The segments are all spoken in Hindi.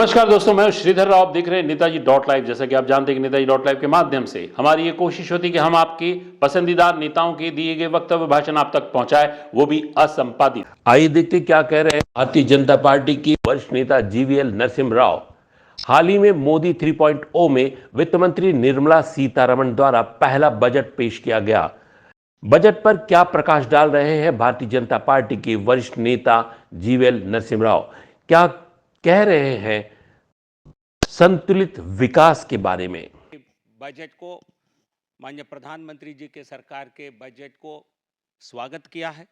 नमस्कार दोस्तों, मैं श्रीधर राव। आप देख रहे हैं नेताजी डॉट लाइव। जैसा कि आप जानते हैं कि नेताजी डॉट लाइव के माध्यम से हमारी ये कोशिश होती है कि हम आपके पसंदीदा नेताओं के दिए गए वक्तव्य भाषण आप तक पहुंचाए, वो भी असंपादित। आइए देखते क्या कह रहे हैं भारतीय जनता पार्टी की वरिष्ठ नेता जीवीएल नरसिम्हा राव। हाल ही में मोदी 3.0 में वित्त मंत्री निर्मला सीतारमण द्वारा पहला बजट पेश किया गया। बजट पर क्या प्रकाश डाल रहे हैं भारतीय जनता पार्टी के वरिष्ठ नेता जीवीएल नरसिम्हा राव। क्या कह रहे हैं संतुलित विकास के बारे में। बजट को माननीय प्रधानमंत्री जी के सरकार के बजट को स्वागत किया है।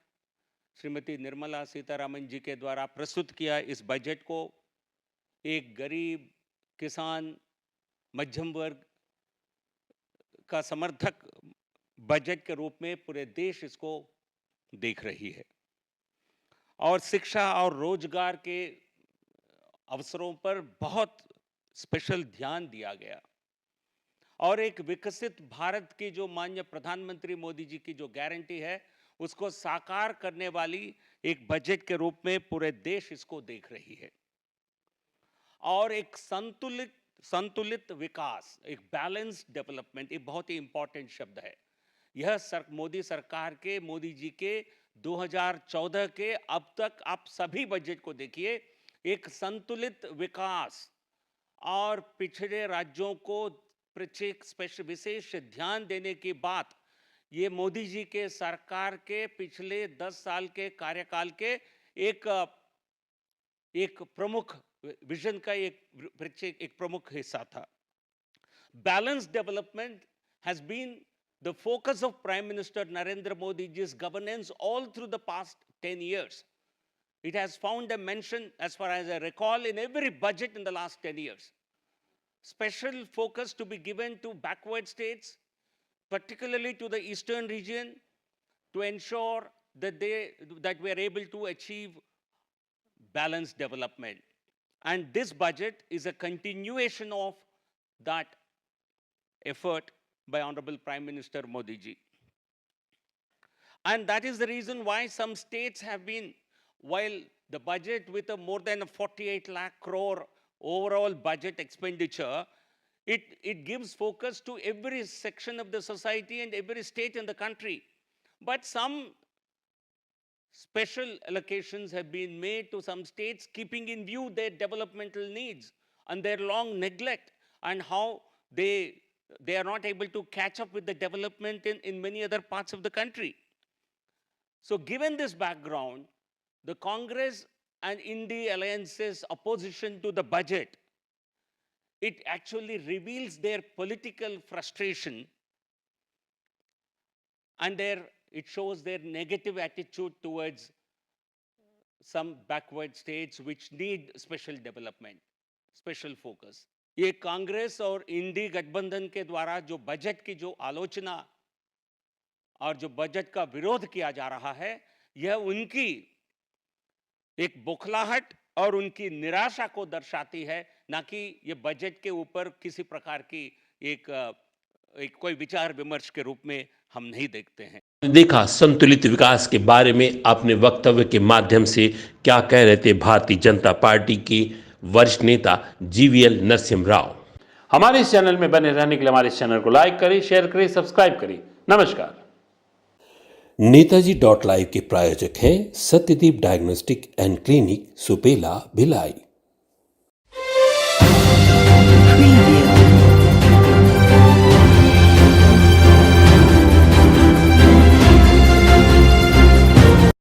श्रीमती निर्मला सीतारमण जी के द्वारा प्रस्तुत किया इस बजट को एक गरीब, किसान, मध्यम वर्ग का समर्थक बजट के रूप में पूरे देश इसको देख रही है और शिक्षा और रोजगार के अवसरों पर बहुत स्पेशल ध्यान दिया गया और एक विकसित भारत की जो माननीय प्रधानमंत्री मोदी जी की जो गारंटी है उसको साकार करने वाली एक बजट के रूप में पूरे देश इसको देख रही है। और एक संतुलित विकास, एक बैलेंस्ड डेवलपमेंट, एक बहुत ही इंपॉर्टेंट शब्द है। यह मोदी सरकार के, मोदी जी के 2014 के अब तक आप सभी बजट को देखिए, एक संतुलित विकास और पिछड़े राज्यों को विशेष ध्यान देने की बात ये मोदी जी के सरकार के पिछले 10 साल के कार्यकाल के एक प्रमुख विजन का एक प्रमुख हिस्सा था। Balanced development has been the focus of Prime Minister Narendra Modi ji's governance all through the past 10 years. It has found a mention, as far as I recall, in every budget in the last 10 years. Special focus to be given to backward states, particularly to the eastern region, to ensure that we are able to achieve balanced development. And this budget is a continuation of that effort by Honorable Prime Minister Modi ji. And that is the reason why some states have been, while the budget with a more than a 48 lakh crore overall budget expenditure, it gives focus to every section of the society and every state in the country. But some special allocations have been made to some states, keeping in view their developmental needs and their long neglect and how they are not able to catch up with the development in many other parts of the country. So given this background, the Congress and India alliance's opposition to the budget, it actually reveals their political frustration and it shows their negative attitude towards some backward states which need special development, special focus. ये कांग्रेस और इंडी गठबंधन के द्वारा जो बजट की जो आलोचना और जो बजट का विरोध किया जा रहा है, यह उनकी एक बौखलाहट और उनकी निराशा को दर्शाती है, ना कि ये बजट के ऊपर किसी प्रकार की एक कोई विचार विमर्श के रूप में हम नहीं देखते हैं। देखा संतुलित विकास के बारे में अपने वक्तव्य के माध्यम से क्या कह रहे थे भारतीय जनता पार्टी के वरिष्ठ नेता जीवीएल नरसिम्हा राव। हमारे इस चैनल में बने रहने के लिए हमारे इस चैनल को लाइक करें, शेयर करें, सब्सक्राइब करें। नमस्कार। नेताजी डॉट लाइव के प्रायोजक हैं Satyadeep diagnostic and clinic, Supela, Bhilai.